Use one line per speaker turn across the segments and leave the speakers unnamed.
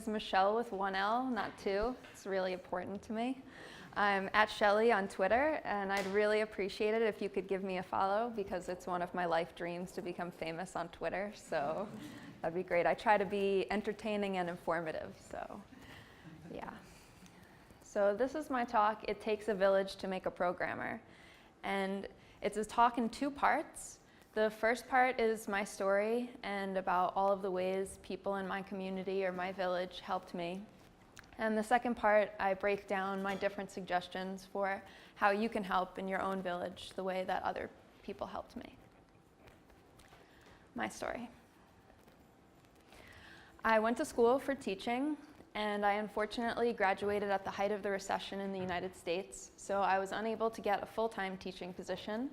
is Michele with one L, not two. It's really important to me. I'm at Shelly on Twitter, and I'd really appreciate it if you could give me a follow because it's one of my life dreams to become famous on Twitter, so that'd be great. I try to be entertaining and informative, so yeah. So this is my talk, It Takes a Village to Make a Programmer. And it's a talk in two parts. The first part is my story and about all of the ways people in my community or my village helped me. And the second part, I break down my different suggestions for how you can help in your own village the way that other people helped me. My story. I went to school for teaching, and I unfortunately graduated at the height of the recession in the United States, so I was unable to get a full-time teaching position.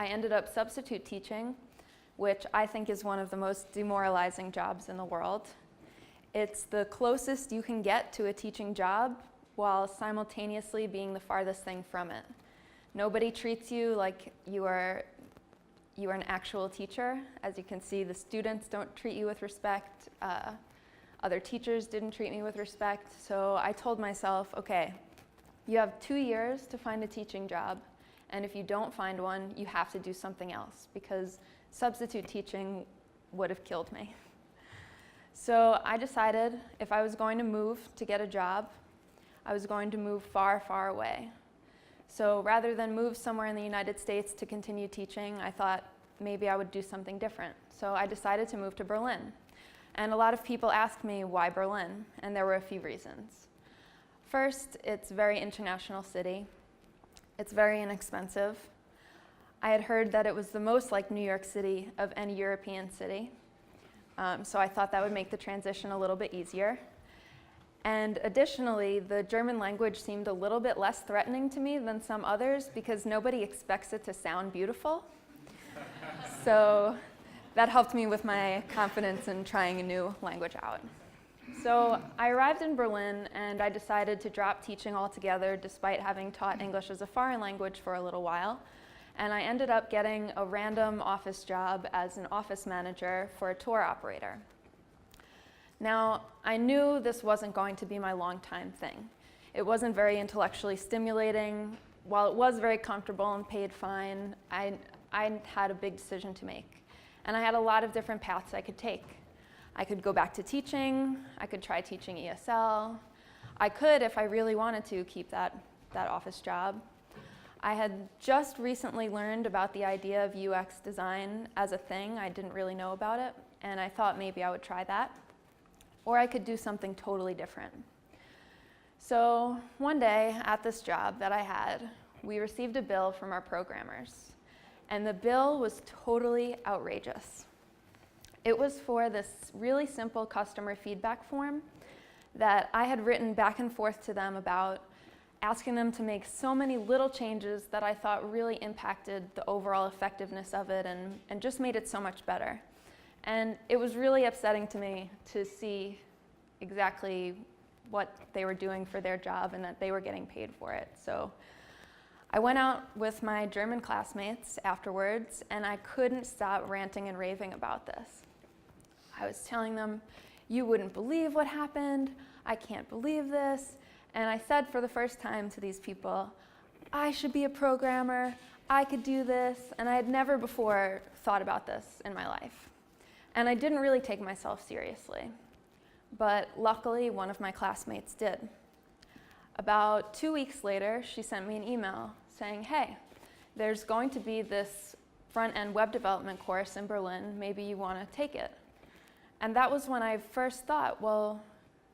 I ended up substitute teaching, which I think is one of the most demoralizing jobs in the world. It's the closest you can get to a teaching job while simultaneously being the farthest thing from it. Nobody treats you like you are an actual teacher. As you can see, the students don't treat you with respect. Other teachers didn't treat me with respect. So I told myself, okay, you have 2 years to find a teaching job. And if you don't find one, you have to do something else because substitute teaching would have killed me. So I decided if I was going to move to get a job, I was going to move far, far away. So rather than move somewhere in the United States to continue teaching, I thought maybe I would do something different. So I decided to move to Berlin. And a lot of people asked me why Berlin, and there were a few reasons. First, it's a very international city. It's very inexpensive. I had heard that it was the most like New York City of any European city. So I thought that would make the transition a little bit easier. And additionally, the German language seemed a little bit less threatening to me than some others because nobody expects it to sound beautiful. So that helped me with my confidence in trying a new language out. So I arrived in Berlin and I decided to drop teaching altogether despite having taught English as a foreign language for a little while. And I ended up getting a random office job as an office manager for a tour operator. Now, I knew this wasn't going to be my long-time thing. It wasn't very intellectually stimulating. While it was very comfortable and paid fine, I had a big decision to make. And I had a lot of different paths I could take. I could go back to teaching. I could try teaching ESL. I could, if I really wanted to, keep that office job. I had just recently learned about the idea of UX design as a thing. I didn't really know about it, and I thought maybe I would try that. Or I could do something totally different. So one day at this job that I had, we received a bill from our programmers, and the bill was totally outrageous. It was for this really simple customer feedback form that I had written back and forth to them about, asking them to make so many little changes that I thought really impacted the overall effectiveness of it and just made it so much better. And it was really upsetting to me to see exactly what they were doing for their job and that they were getting paid for it. So I went out with my German classmates afterwards and I couldn't stop ranting and raving about this. I was telling them, you wouldn't believe what happened, I can't believe this. And I said for the first time to these people, I should be a programmer, I could do this, and I had never before thought about this in my life. And I didn't really take myself seriously. But luckily, one of my classmates did. About 2 weeks later, she sent me an email saying, hey, there's going to be this front-end web development course in Berlin, maybe you want to take it. And that was when I first thought, well,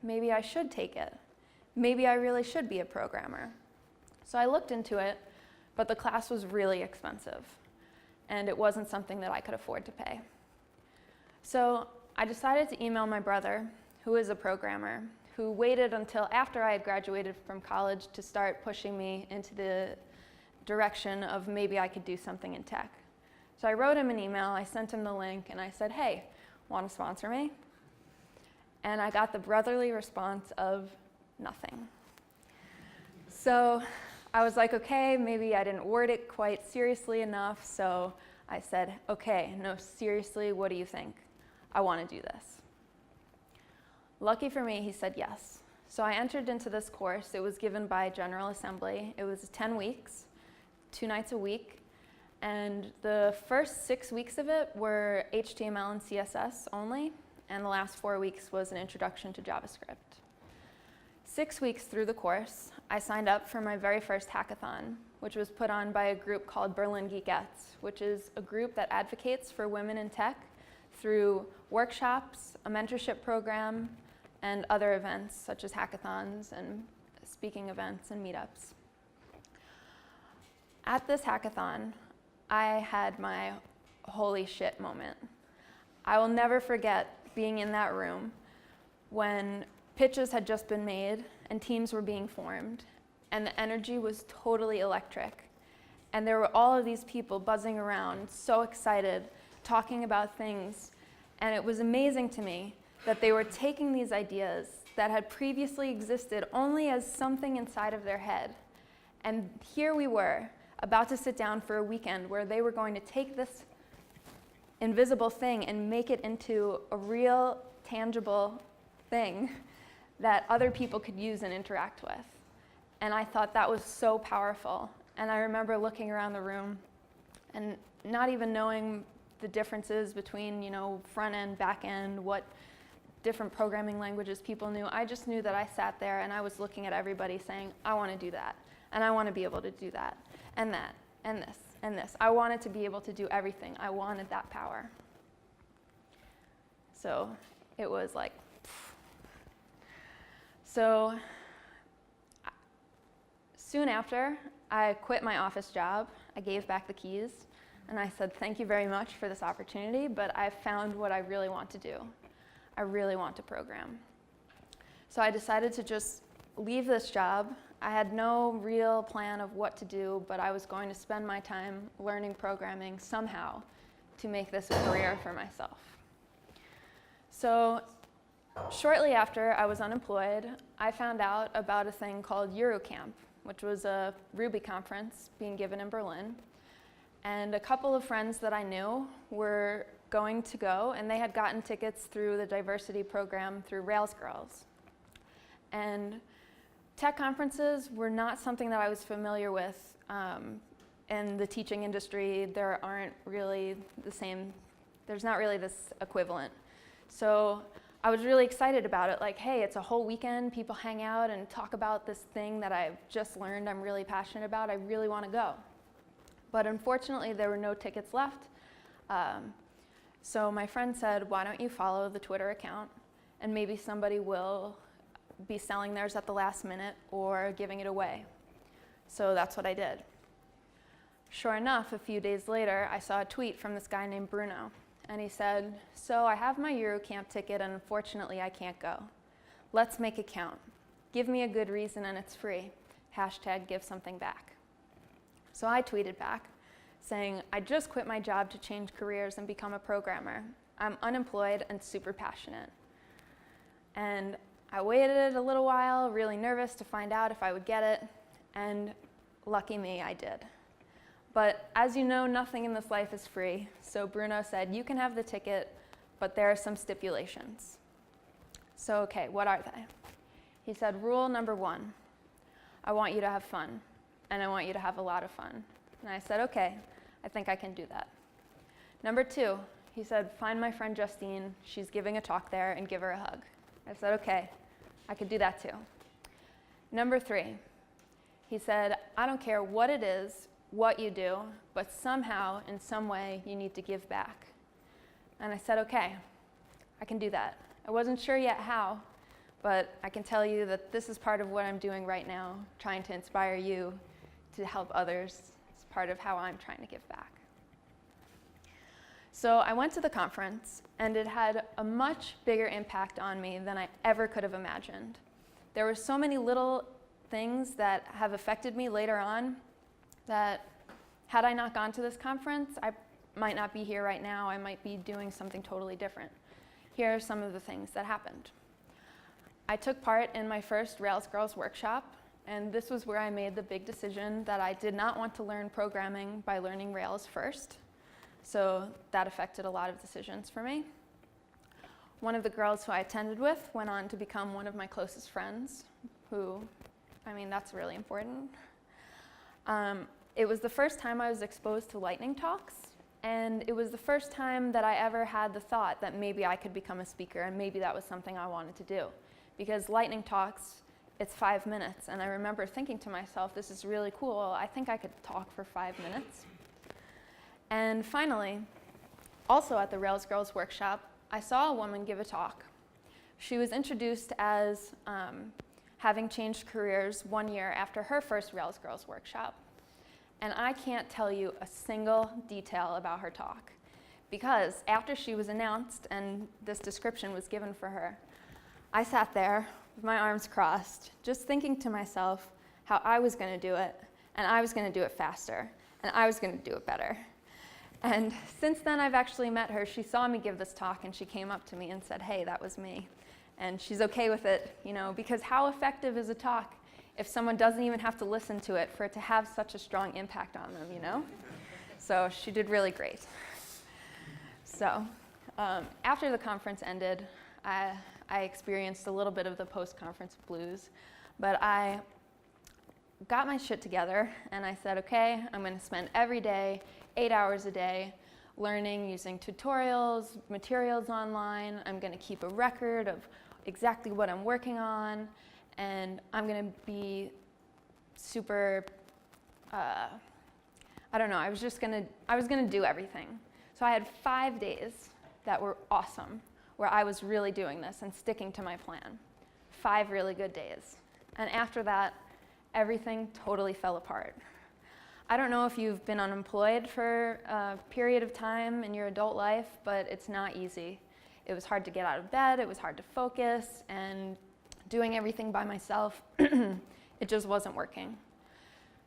maybe I should take it. Maybe I really should be a programmer. So I looked into it, but the class was really expensive, and it wasn't something that I could afford to pay. So I decided to email my brother, who is a programmer, who waited until after I had graduated from college to start pushing me into the direction of maybe I could do something in tech. So I wrote him an email, I sent him the link, and I said, hey, want to sponsor me? And I got the brotherly response of, nothing. So I was like, okay, maybe I didn't word it quite seriously enough, so I said, okay, no, seriously, what do you think? I want to do this. Lucky for me, he said yes. So I entered into this course. It was given by General Assembly. It was 10 weeks, 2 nights a week. And the first 6 weeks of it were HTML and CSS only, and the last 4 weeks was an introduction to JavaScript. 6 weeks through the course, I signed up for my very first hackathon, which was put on by a group called Berlin Geekettes, which is a group that advocates for women in tech through workshops, a mentorship program, and other events such as hackathons and speaking events and meetups. At this hackathon, I had my holy shit moment. I will never forget being in that room when pitches had just been made and teams were being formed, and the energy was totally electric. And there were all of these people buzzing around, so excited, talking about things. And it was amazing to me that they were taking these ideas that had previously existed only as something inside of their head. And here we were, about to sit down for a weekend where they were going to take this invisible thing and make it into a real, tangible thing that other people could use and interact with. And I thought that was so powerful. And I remember looking around the room and not even knowing the differences between, front end, back end, what different programming languages people knew. I just knew that I sat there and I was looking at everybody saying, I want to do that, and I want to be able to do that, and that, and this, and this. I wanted to be able to do everything. I wanted that power. So it was like, so soon after, I quit my office job. I gave back the keys, and I said, thank you very much for this opportunity, but I found what I really want to do. I really want to program. So I decided to just leave this job. I had no real plan of what to do, but I was going to spend my time learning programming somehow to make this a career for myself. So shortly after I was unemployed, I found out about a thing called Eurocamp, which was a Ruby conference being given in Berlin. And a couple of friends that I knew were going to go, and they had gotten tickets through the diversity program through Rails Girls. And tech conferences were not something that I was familiar with in the teaching industry. There aren't really the same, there's not really this equivalent. So I was really excited about it, like, hey, it's a whole weekend, people hang out and talk about this thing that I've just learned I'm really passionate about, I really want to go. But unfortunately, there were no tickets left. So my friend said, why don't you follow the Twitter account, and maybe somebody will be selling theirs at the last minute or giving it away. So that's what I did. Sure enough, a few days later, I saw a tweet from this guy named Bruno. And he said, so I have my Eurocamp ticket, and unfortunately I can't go. Let's make it count. Give me a good reason and it's free. Hashtag give something back. So I tweeted back saying, I just quit my job to change careers and become a programmer. I'm unemployed and super passionate. And I waited a little while, really nervous to find out if I would get it, and lucky me, I did. But as you know, nothing in this life is free. So Bruno said, you can have the ticket, but there are some stipulations. So okay, what are they? He said, rule number 1, I want you to have fun, and I want you to have a lot of fun. And I said, okay, I think I can do that. Number 2, he said, find my friend Justine, she's giving a talk there, and give her a hug. I said, okay, I could do that too. Number 3, he said, I don't care what it is, what you do, but somehow, in some way, you need to give back. And I said, okay, I can do that. I wasn't sure yet how, but I can tell you that this is part of what I'm doing right now, trying to inspire you to help others. It's part of how I'm trying to give back. So I went to the conference, and it had a much bigger impact on me than I ever could have imagined. There were so many little things that have affected me later on that had I not gone to this conference, I might not be here right now. I might be doing something totally different. Here are some of the things that happened. I took part in my first Rails Girls workshop, and this was where I made the big decision that I did not want to learn programming by learning Rails first. So that affected a lot of decisions for me. one of the girls who I attended with went on to become one of my closest friends, that's really important. It was the first time I was exposed to lightning talks, and it was the first time that I ever had the thought that maybe I could become a speaker, and maybe that was something I wanted to do. Because lightning talks, it's 5 minutes, and I remember thinking to myself, this is really cool, I think I could talk for 5 minutes. And finally, also at the Rails Girls workshop, I saw a woman give a talk. She was introduced as having changed careers 1 year after her first Rails Girls workshop. And I can't tell you a single detail about her talk, because after she was announced and this description was given for her, I sat there with my arms crossed, just thinking to myself how I was going to do it, and I was going to do it faster, and I was going to do it better. And since then, I've actually met her. She saw me give this talk, and she came up to me and said, hey, that was me. And she's okay with it, because how effective is a talk if someone doesn't even have to listen to it for it to have such a strong impact on them, So she did really great. So after the conference ended, I experienced a little bit of the post-conference blues, but I got my shit together and I said, okay, I'm going to spend every day, 8 hours a day, learning using tutorials, materials online. I'm going to keep a record of exactly what I'm working on, and I'm going to be super, I was going to do everything. So I had 5 days that were awesome, where I was really doing this and sticking to my plan. 5 really good days. And after that, everything totally fell apart. I don't know if you've been unemployed for a period of time in your adult life, but it's not easy. It was hard to get out of bed, it was hard to focus, and doing everything by myself, it just wasn't working.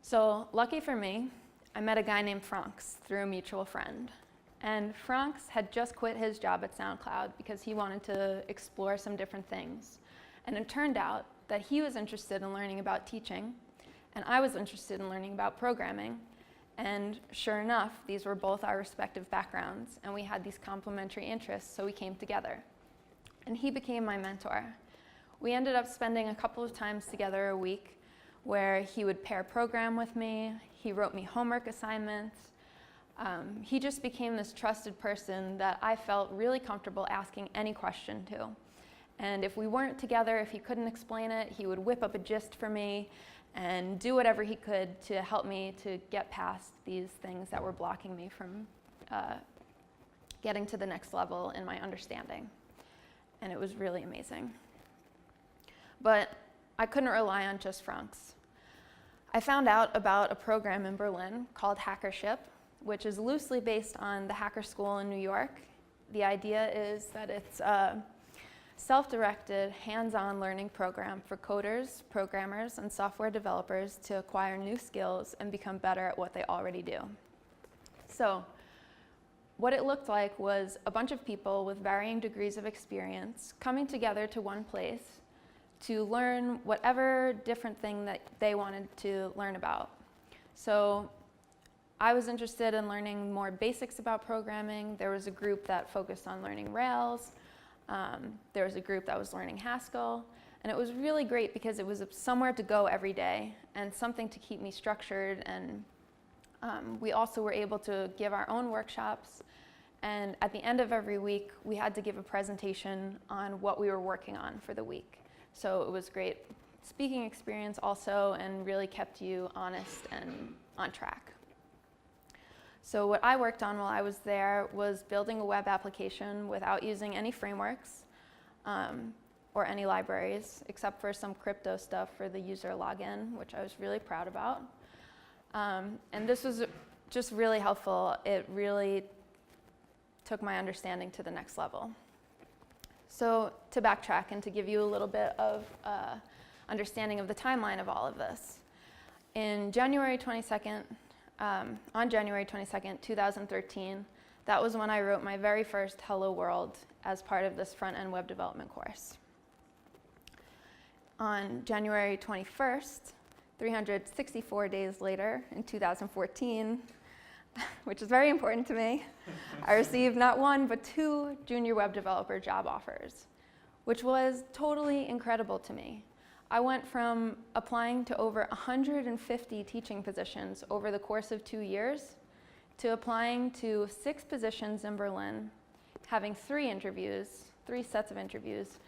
So lucky for me, I met a guy named Franks through a mutual friend. And Franks had just quit his job at SoundCloud because he wanted to explore some different things. And it turned out that he was interested in learning about teaching, and I was interested in learning about programming. And sure enough, these were both our respective backgrounds, and we had these complementary interests, so we came together. And he became my mentor. We ended up spending a couple of times together a week where he would pair program with me, he wrote me homework assignments. He just became this trusted person that I felt really comfortable asking any question to. And if we weren't together, if he couldn't explain it, he would whip up a gist for me and do whatever he could to help me to get past these things that were blocking me from getting to the next level in my understanding. And it was really amazing. But I couldn't rely on just Franks. I found out about a program in Berlin called Hackership, which is loosely based on the Hacker School in New York. The idea is that it's a self-directed, hands-on learning program for coders, programmers, and software developers to acquire new skills and become better at what they already do. So what it looked like was a bunch of people with varying degrees of experience coming together to one place to learn whatever different thing that they wanted to learn about. So I was interested in learning more basics about programming. There was a group that focused on learning Rails. There was a group that was learning Haskell. And it was really great because it was somewhere to go every day and something to keep me structured. And we also were able to give our own workshops. And at the end of every week, we had to give a presentation on what we were working on for the week. So it was great speaking experience also, and really kept you honest and on track. So what I worked on while I was there was building a web application without using any frameworks or any libraries, except for some crypto stuff for the user login, which I was really proud about. And this was just really helpful. It really took my understanding to the next level. So to backtrack and to give you a little bit of understanding of the timeline of all of this. On January 22nd, 2013, that was when I wrote my very first Hello World as part of this front-end web development course. On January 21st, 364 days later, in 2014, which is very important to me. I received not one, but 2 junior web developer job offers, which was totally incredible to me. I went from applying to over 150 teaching positions over the course of 2 years to applying to 6 positions in Berlin, having 3 sets of interviews,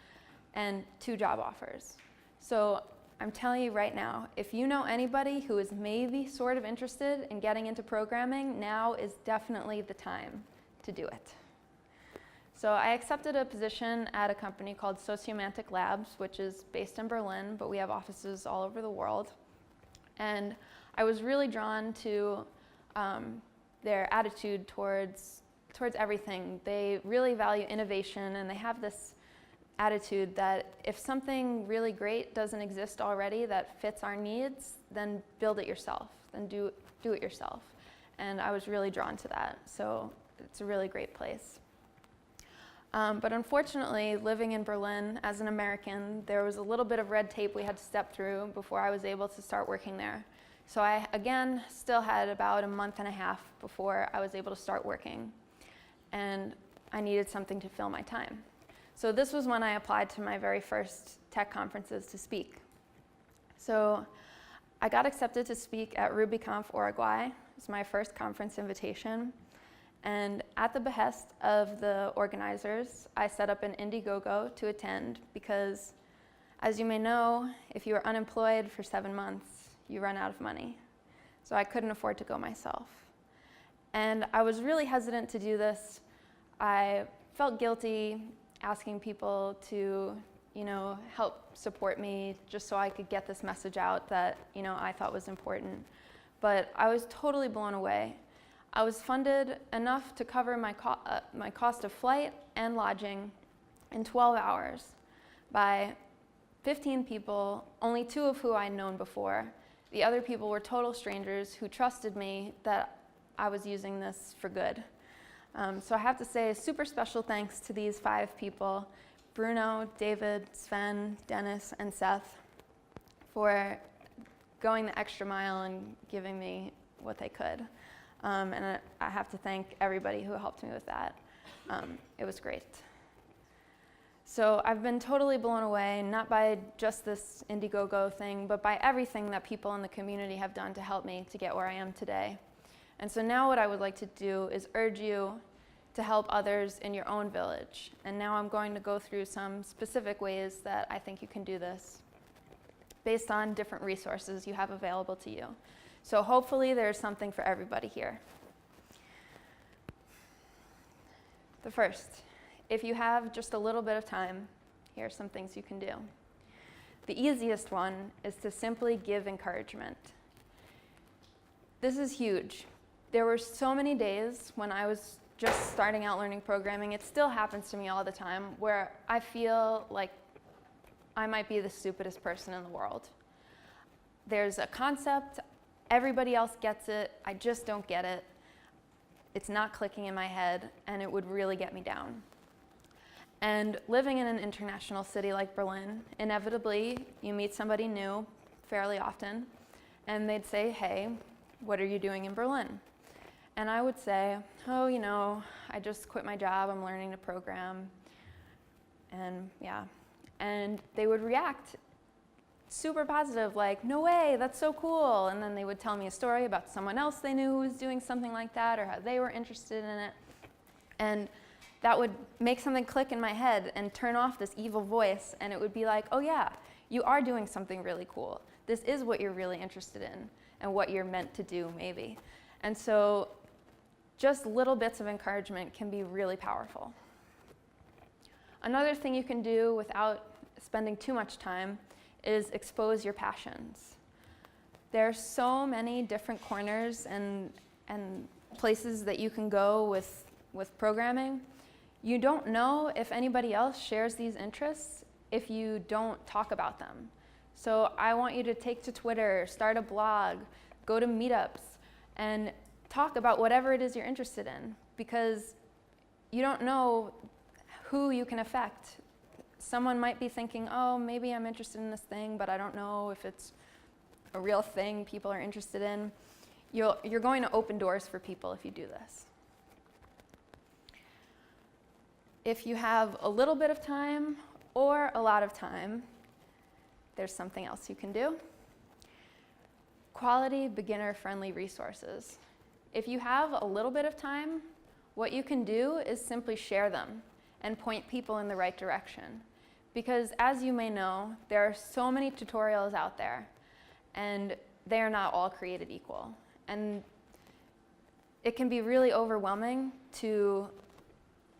and 2 job offers. So I'm telling you right now, if you know anybody who is maybe sort of interested in getting into programming, now is definitely the time to do it. So I accepted a position at a company called Sociomantic Labs, which is based in Berlin, but we have offices all over the world. And I was really drawn to their attitude towards everything. They really value innovation, and they have this attitude that if something really great doesn't exist already that fits our needs, then build it yourself, then do it yourself. And I was really drawn to that, so it's a really great place. But unfortunately, living in Berlin as an American, there was a little bit of red tape we had to step through before I was able to start working there. So I, again, still had about a month and a half before I was able to start working. And I needed something to fill my time. So this was when I applied to my very first tech conferences to speak. So I got accepted to speak at RubyConf Uruguay. It was my first conference invitation. And at the behest of the organizers, I set up an Indiegogo to attend because, as you may know, if you are unemployed for 7 months, you run out of money. So I couldn't afford to go myself. And I was really hesitant to do this. I felt guilty asking people to, help support me just so I could get this message out that, I thought was important. But I was totally blown away. I was funded enough to cover my cost of flight and lodging in 12 hours by 15 people, only 2 of who I'd known before. The other people were total strangers who trusted me that I was using this for good. So I have to say a super special thanks to these 5 people, Bruno, David, Sven, Dennis, and Seth, for going the extra mile and giving me what they could. And I have to thank everybody who helped me with that. It was great. So I've been totally blown away, not by just this Indiegogo thing, but by everything that people in the community have done to help me to get where I am today. And so now what I would like to do is urge you to help others in your own village. And now I'm going to go through some specific ways that I think you can do this based on different resources you have available to you. So hopefully there's something for everybody here. The first, if you have just a little bit of time, here are some things you can do. The easiest one is to simply give encouragement. This is huge. There were so many days when I was just starting out learning programming, it still happens to me all the time, where I feel like I might be the stupidest person in the world. There's a concept, everybody else gets it, I just don't get it. It's not clicking in my head, and it would really get me down. And living in an international city like Berlin, inevitably you meet somebody new fairly often, and they'd say, hey, what are you doing in Berlin? And I would say, oh, I just quit my job, I'm learning to program, and yeah. And they would react super positive, like, no way, that's so cool. And then they would tell me a story about someone else they knew who was doing something like that, or how they were interested in it. And that would make something click in my head and turn off this evil voice, and it would be like, oh yeah, you are doing something really cool. This is what you're really interested in, and what you're meant to do, maybe. And so just little bits of encouragement can be really powerful. Another thing you can do without spending too much time is expose your passions. There are so many different corners and places that you can go with programming. You don't know if anybody else shares these interests if you don't talk about them. So I want you to take to Twitter, start a blog, go to meetups, and talk about whatever it is you're interested in, because you don't know who you can affect. Someone might be thinking, oh, maybe I'm interested in this thing, but I don't know if it's a real thing people are interested in. You're going to open doors for people if you do this. If you have a little bit of time or a lot of time, there's something else you can do. Quality, beginner-friendly resources. If you have a little bit of time, what you can do is simply share them and point people in the right direction. Because as you may know, there are so many tutorials out there, and they are not all created equal. And it can be really overwhelming to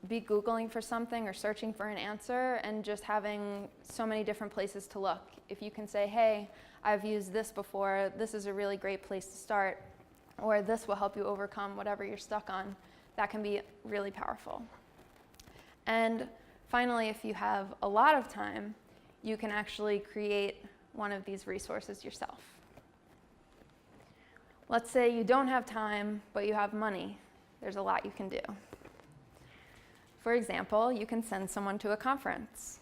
be Googling for something or searching for an answer and just having so many different places to look. If you can say, hey, I've used this before, this is a really great place to start, or this will help you overcome whatever you're stuck on, that can be really powerful. And finally, if you have a lot of time, you can actually create one of these resources yourself. Let's say you don't have time, but you have money. There's a lot you can do. For example, you can send someone to a conference.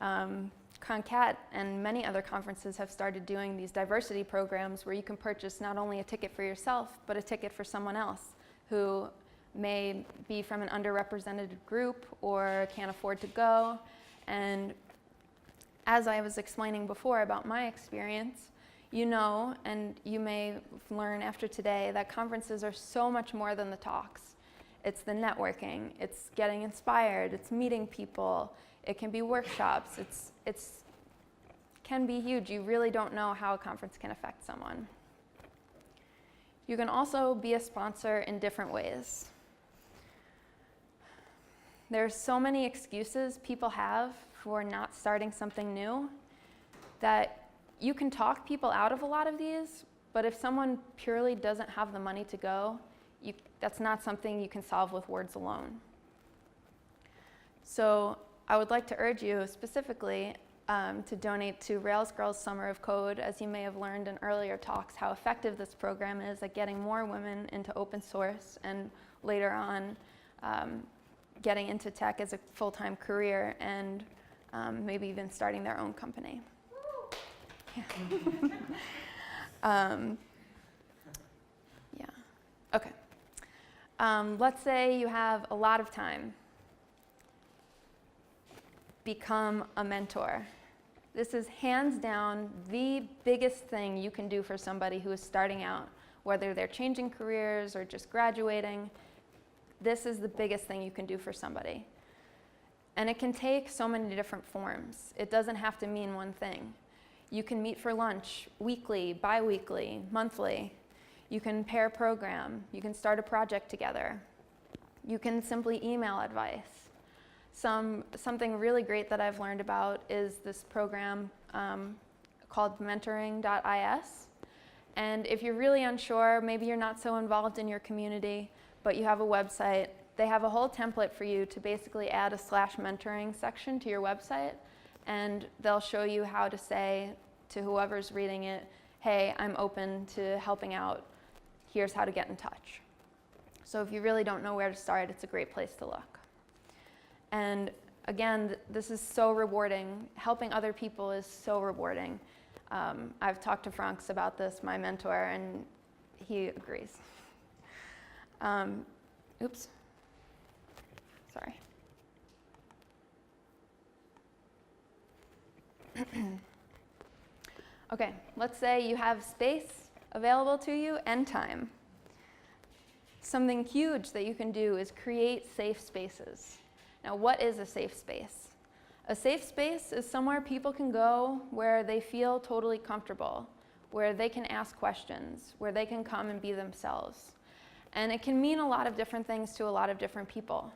Concat and many other conferences have started doing these diversity programs where you can purchase not only a ticket for yourself, but a ticket for someone else who may be from an underrepresented group or can't afford to go. And as I was explaining before about my experience, you know, and you may learn after today, that conferences are so much more than the talks. It's the networking, it's getting inspired, it's meeting people, it can be workshops, it can be huge. You really don't know how a conference can affect someone. You can also be a sponsor in different ways. There's so many excuses people have for not starting something new that you can talk people out of a lot of these, but if someone purely doesn't have the money to go, that's not something you can solve with words alone. So I would like to urge you specifically to donate to Rails Girls Summer of Code. As you may have learned in earlier talks, how effective this program is at getting more women into open source and later on getting into tech as a full-time career and maybe even starting their own company. Yeah. Yeah. Okay. Let's say you have a lot of time. Become a mentor. This is hands down the biggest thing you can do for somebody who is starting out, whether they're changing careers or just graduating. This is the biggest thing you can do for somebody. And it can take so many different forms. It doesn't have to mean one thing. You can meet for lunch weekly, bi-weekly, monthly. You can pair program. You can start a project together. You can simply email advice. Something really great that I've learned about is this program called mentoring.is. And if you're really unsure, maybe you're not so involved in your community, but you have a website, they have a whole template for you to basically add a /mentoring section to your website, and they'll show you how to say to whoever's reading it, hey, I'm open to helping out. Here's how to get in touch. So if you really don't know where to start, it's a great place to look. And again, this is so rewarding. Helping other people is so rewarding. I've talked to Franks about this, my mentor, and he agrees. Oops. Sorry. Okay, let's say you have space available to you and time. Something huge that you can do is create safe spaces. Now, what is a safe space? A safe space is somewhere people can go where they feel totally comfortable, where they can ask questions, where they can come and be themselves. And it can mean a lot of different things to a lot of different people.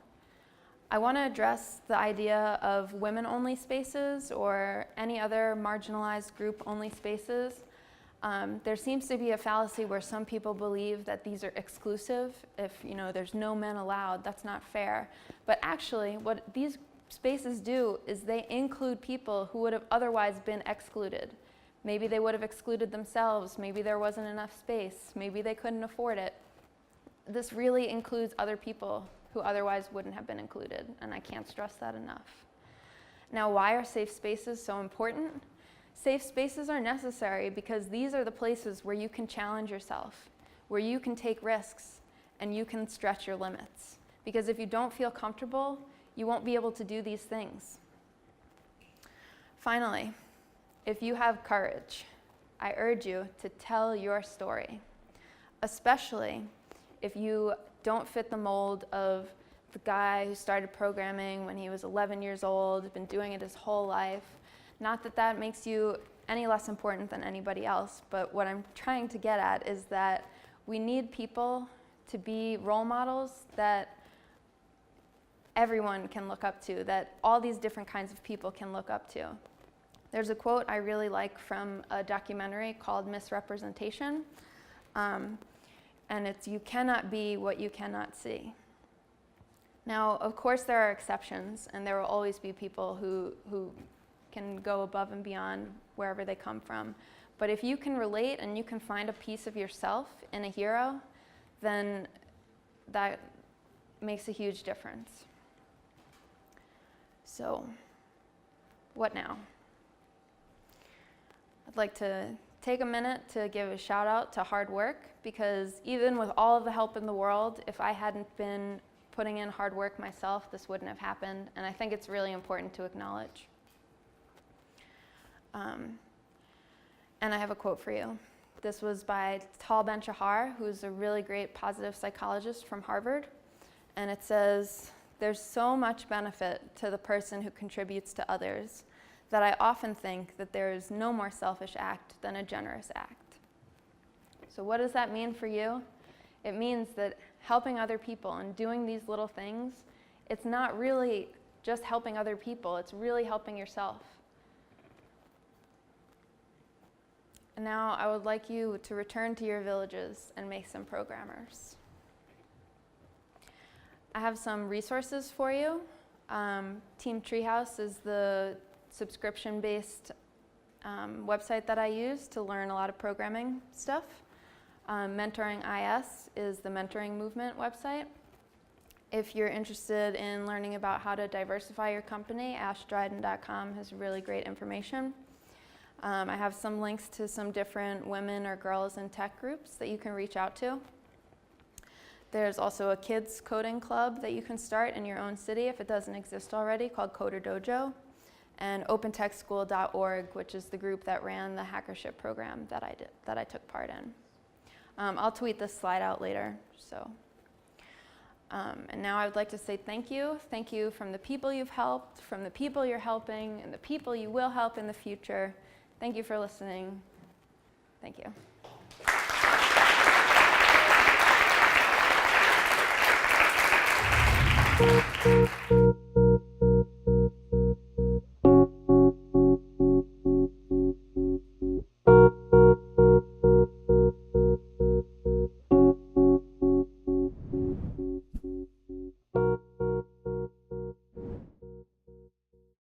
I want to address the idea of women-only spaces or any other marginalized group-only spaces. There seems to be a fallacy where some people believe that these are exclusive. If there's no men allowed, that's not fair. But actually, what these spaces do is they include people who would have otherwise been excluded. Maybe they would have excluded themselves. Maybe there wasn't enough space. Maybe they couldn't afford it. This really includes other people who otherwise wouldn't have been included, and I can't stress that enough. Now, why are safe spaces so important? Safe spaces are necessary because these are the places where you can challenge yourself. where you can take risks and you can stretch your limits. Because if you don't feel comfortable, you won't be able to do these things. Finally, if you have courage, I urge you to tell your story, especially if you don't fit the mold of the guy who started programming when he was 11 years old, been doing it his whole life. Not that that makes you any less important than anybody else, but what I'm trying to get at is that we need people to be role models that everyone can look up to, that all these different kinds of people can look up to. There's a quote I really like from a documentary called Misrepresentation, and it's, "You cannot be what you cannot see." Now, of course, there are exceptions, and there will always be people who can go above and beyond wherever they come from. But if you can relate and you can find a piece of yourself in a hero, then that makes a huge difference. So, what now? I'd like to take a minute to give a shout out to hard work, because even with all of the help in the world, if I hadn't been putting in hard work myself, this wouldn't have happened, and I think it's really important to acknowledge. And I have a quote for you. This was by Tal Ben-Shahar, who's a really great positive psychologist from Harvard, and it says, "There's so much benefit to the person who contributes to others that I often think that there is no more selfish act than a generous act." So what does that mean for you? It means that helping other people and doing these little things, it's not really just helping other people, it's really helping yourself. And now I would like you to return to your villages and make some programmers. I have some resources for you. Team Treehouse is the subscription-based website that I use to learn a lot of programming stuff. Mentoring IS is the mentoring movement website. If you're interested in learning about how to diversify your company, ashdryden.com has really great information. I have some links to some different women or girls in tech groups that you can reach out to. There's also a kids coding club that you can start in your own city if it doesn't exist already, called Coder Dojo, and opentechschool.org, which is the group that ran the hackership program that I took part in. I'll tweet this slide out later. So, and now I would like to say thank you. Thank you from the people you've helped, from the people you're helping, and the people you will help in the future. Thank you for listening. Thank you.